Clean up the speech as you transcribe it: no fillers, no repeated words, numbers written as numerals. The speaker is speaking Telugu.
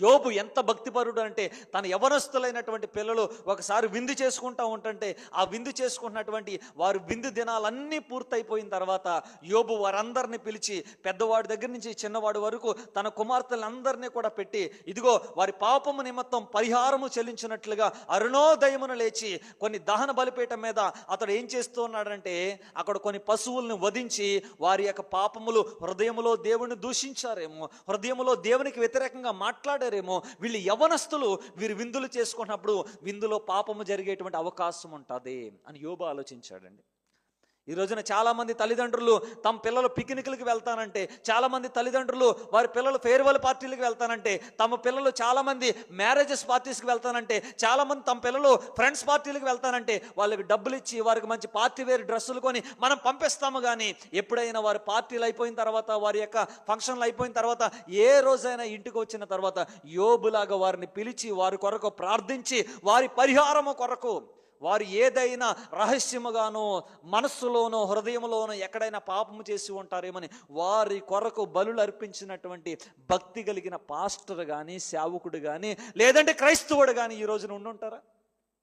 యోబు ఎంత భక్తిపరుడు అంటే, తన యవనస్తులైనటువంటి పిల్లలు ఒకసారి విందు చేసుకుంటూ ఉంటుంటే, ఆ విందు చేసుకుంటున్నటువంటి వారు విందు దినాలన్నీ పూర్తయిపోయిన తర్వాత యోబు వారందరినీ పిలిచి, పెద్దవాడి దగ్గర నుంచి చిన్నవాడి వరకు తన కుమార్తెలందరినీ కూడా పెట్టి, ఇదిగో వారి పాపము నిమిత్తం పరిహారము చెల్లించినట్లుగా అరుణోదయమున లేచి కొన్ని దహన బలిపీఠం మీద అతడు ఏం చేస్తూ ఉన్నాడంటే, అక్కడ కొన్ని పశువులను వధించి వారి యొక్క పాపములు, హృదయములో దేవుని దూషించారేమో, హృదయములో దేవునికి వ్యతిరేకంగా మాట్లాడారేమో, వీళ్ళు యవనస్తులు వీరు విందులు చేసుకున్నప్పుడు విందులో పాపము జరిగేటువంటి అవకాశం ఉంటుంది అని యోబు ఆలోచించాడండి. ఈ రోజున చాలామంది తల్లిదండ్రులు తమ పిల్లలు పిక్నిక్లకు వెళ్తానంటే, చాలామంది తల్లిదండ్రులు వారి పిల్లలు ఫేర్వెల్ పార్టీలకు వెళ్తానంటే, తమ పిల్లలు చాలామంది మ్యారేజెస్ పార్టీస్కి వెళ్తానంటే, చాలామంది తమ పిల్లలు ఫ్రెండ్స్ పార్టీలకు వెళ్తానంటే వాళ్ళకి డబ్బులు ఇచ్చి వారికి మంచి పార్టీ వేర్ డ్రెస్సులు కొని మనం పంపిస్తాము. కానీ ఎప్పుడైనా వారి పార్టీలు అయిపోయిన తర్వాత, వారి యొక్క ఫంక్షన్లు అయిపోయిన తర్వాత, ఏ రోజైనా ఇంటికి వచ్చిన తర్వాత యోబులాగా వారిని పిలిచి వారి కొరకు ప్రార్థించి వారి పరిహారము కొరకు వారు ఏదైనా రహస్యముగానో మనస్సులోనో హృదయంలోనో ఎక్కడైనా పాపము చేసి ఉంటారేమని వారి కొరకు బలులు అర్పించినటువంటి భక్తి కలిగిన పాస్టర్ కానీ, సేవకుడు కానీ, లేదంటే క్రైస్తవుడు కానీ ఈ రోజున ఉండుంటారా?